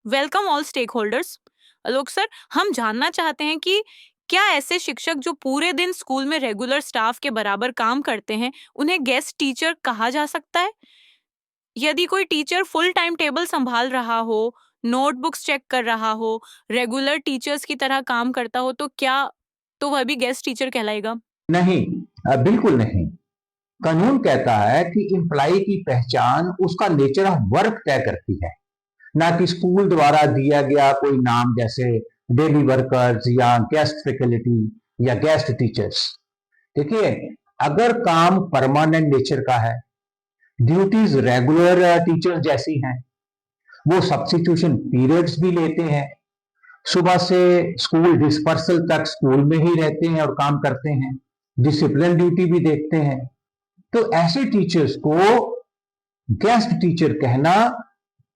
Welcome all stakeholders. Alok sir, हम जानना चाहते हैं कि क्या ऐसे शिक्षक जो पूरे दिन स्कूल में रेगुलर स्टाफ के बराबर काम करते हैं, उन्हें गेस्ट टीचर कहा जा सकता है? यदि कोई टीचर फुल टाइम टेबल संभाल रहा हो, नोटबुक्स चेक कर रहा हो, रेगुलर टीचर्स की तरह काम करता हो, तो वह भी गेस्ट टीचर कहलाएगा? नहीं, बिल्कुल नहीं। कानून कहता है कि एम्प्लॉय की पहचान उसका नेचर ऑफ वर्क तय करती है, ना कि स्कूल द्वारा दिया गया कोई नाम, जैसे डेली वर्कर्स या गेस्ट फैकल्टी या गेस्ट टीचर्स। देखिए, अगर काम परमानेंट नेचर का है, ड्यूटीज रेगुलर टीचर जैसी हैं, वो सब्स्टिट्यूशन पीरियड्स भी लेते हैं, सुबह से स्कूल डिस्पर्सल तक स्कूल में ही रहते हैं और काम करते हैं, डिसिप्लिन ड्यूटी भी देखते हैं, तो ऐसे टीचर्स को गेस्ट टीचर कहना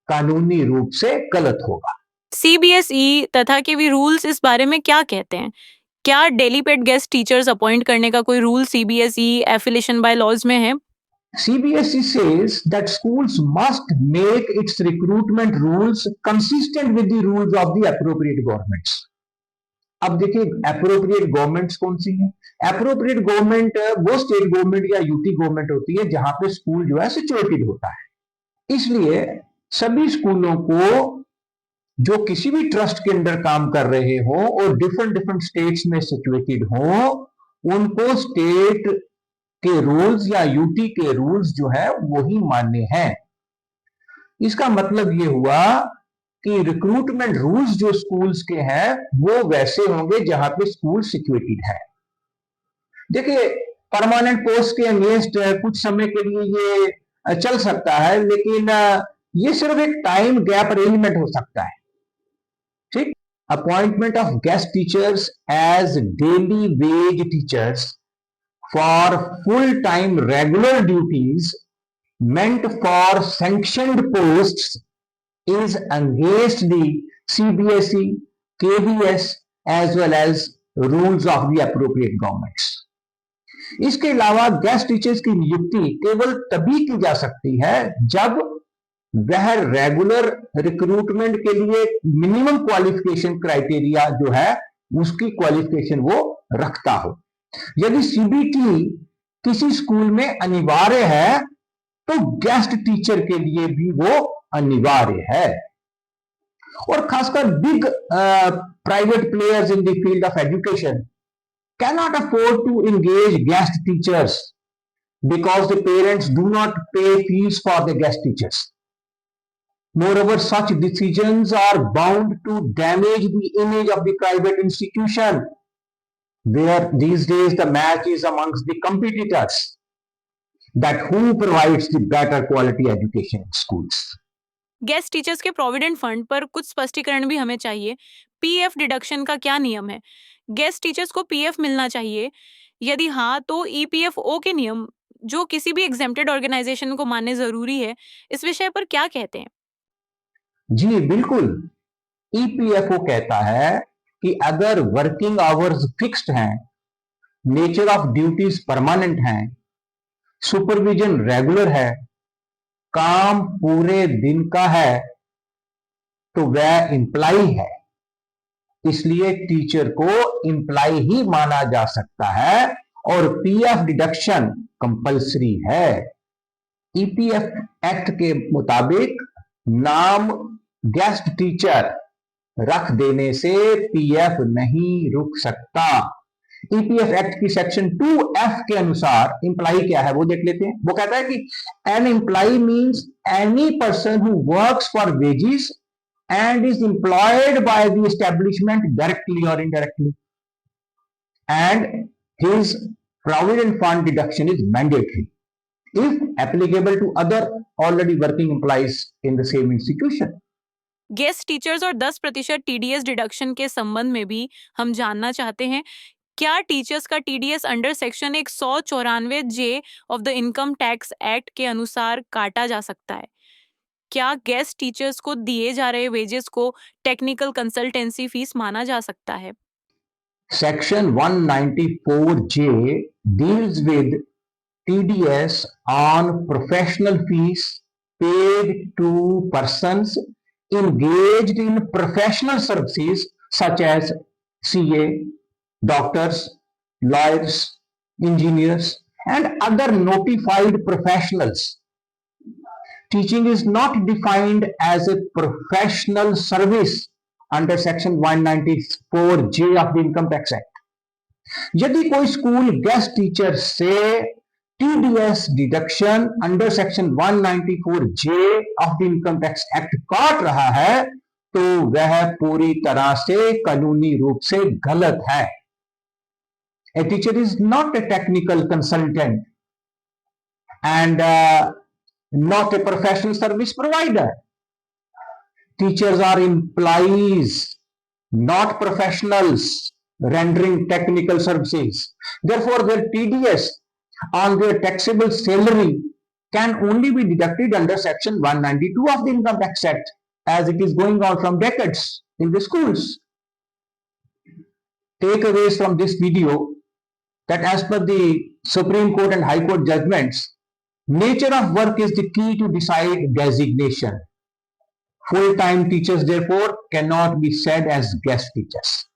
कानूनी रूप से गलत होगा। सीबीएसई तथा के भी रूल्स इस बारे में क्या कहते हैं? क्या daily paid guest teachers appoint करने का कोई rule CBSE affiliation bylaws में है? CBSE says that schools must make its recruitment rules consistent with the rules of the appropriate governments. अब देखिए, अप्रोप्रिएट गवर्नमेंट्स कौन सी है? अप्रोप्रिएट गवर्नमेंट वो स्टेट गवर्नमेंट या यूटी गवर्नमेंट होती है जहां पे स्कूल जो है सिचुएटेड होता है। इसलिए सभी स्कूलों को जो किसी भी ट्रस्ट के अंदर काम कर रहे हो और डिफरेंट डिफरेंट स्टेट्स में सिचुएटेड हो, उनको स्टेट के रूल्स या यूटी के रूल्स जो है वही मान्य हैं। इसका मतलब ये हुआ कि रिक्रूटमेंट रूल्स जो स्कूल्स के हैं वो वैसे होंगे जहां पे स्कूल सिचुएटेड है। देखिए, परमानेंट पोस्ट के अगेंस्ट कुछ समय के लिए ये चल सकता है, लेकिन ये सिर्फ एक टाइम गैप अरेंजमेंट हो सकता है। ठीक, appointment of guest teachers as daily wage teachers for full time regular duties meant for sanctioned posts is against the CBSE, KBS as well as rules of the appropriate governments. इसके अलावा guest teachers की नियुक्ति केवल तभी की जा सकती है जब वह रेगुलर रिक्रूटमेंट के लिए मिनिमम क्वालिफिकेशन क्राइटेरिया जो है उसकी क्वालिफिकेशन वो रखता हो। यदि सीबीटी किसी स्कूल में अनिवार्य है तो गेस्ट टीचर के लिए भी वो अनिवार्य है। और खासकर big private players in the field of education cannot afford to engage guest teachers because the parents do not pay fees for the guest teachers. Moreover, such decisions are bound to damage the image of the private institution, where these days the match is amongst the competitors, that who provides the better quality education in schools. Guest teachers के provident fund पर कुछ स्पष्टीकरण भी हमें चाहिए। PF deduction का क्या नियम है? गेस्ट टीचर्स को पीएफ मिलना चाहिए? यदि हाँ, तो ईपीएफओ के नियम जो किसी भी एग्जेम्प्टेड ऑर्गेनाइजेशन को मानने जरूरी है, इस विषय पर क्या कहते हैं? जी बिल्कुल, ईपीएफओ कहता है कि अगर वर्किंग आवर्स फिक्स्ड हैं, नेचर ऑफ ड्यूटीज परमानेंट हैं, सुपरविजन रेगुलर है, काम पूरे दिन का है, तो वह एम्प्लॉय है। इसलिए टीचर को एम्प्लॉय ही माना जा सकता है और पीएफ डिडक्शन कंपलसरी है। ईपीएफ एक्ट के मुताबिक नाम गेस्ट टीचर रख देने से पीएफ नहीं रुक सकता। ईपीएफ एक्ट की सेक्शन 2F के अनुसार एम्प्लॉय क्या है वो देख लेते हैं। वो कहता है कि an employ means any person who works for wages and is employed by the establishment directly or indirectly, and his provident fund deduction is mandatory if applicable to other already working employees in the same institution. Guest teachers और 10% TDS deduction के संबंध में भी हम जानना चाहते हैं। क्या टीचर्स का TDS under section 194J of the income tax act के अनुसार काटा जा सकता है? क्या गेस्ट टीचर्स को दिए जा रहे वेजेस को टेक्निकल कंसल्टेंसी फीस माना जा सकता है? Section 194J deals with TDS on professional fees paid to persons engaged in professional services such as CA, doctors, lawyers, engineers, and other notified professionals. Teaching is not defined as a professional service under section 194J of the Income Tax Act. यदि कोई school guest teacher से TDS deduction under section 194J of the income tax act काट रहा है तो वह पूरी तरह से कानूनी रूप से गलत है. A teacher is not a technical consultant and not a professional service provider. Teachers are employees, not professionals rendering technical services. Therefore, their TDS on their taxable salary can only be deducted under section 192 of the Income Tax Act, as it is going on from decades in the schools. Takeaways from this video that as per the Supreme Court and High Court judgments, nature of work is the key to decide designation. Full-time teachers, therefore, cannot be said as guest teachers.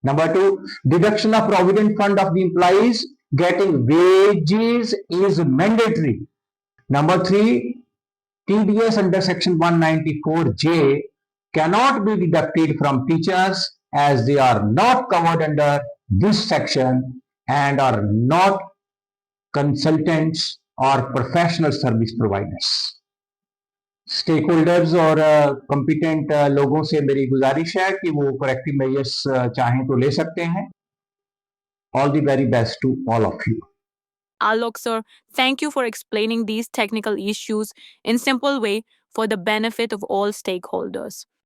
Number 2, deduction of provident fund of the employees getting wages is mandatory. Number 3, TDS under section 194J cannot be deducted from teachers as they are not covered under this section and are not consultants or professional service providers. Stakeholders और competent लोगों से मेरी गुजारिश है कि वो corrective measures चाहें तो ले सकते हैं. All the very best to all of you. Alok sir, thank you for explaining these technical issues in simple way for the benefit of all stakeholders.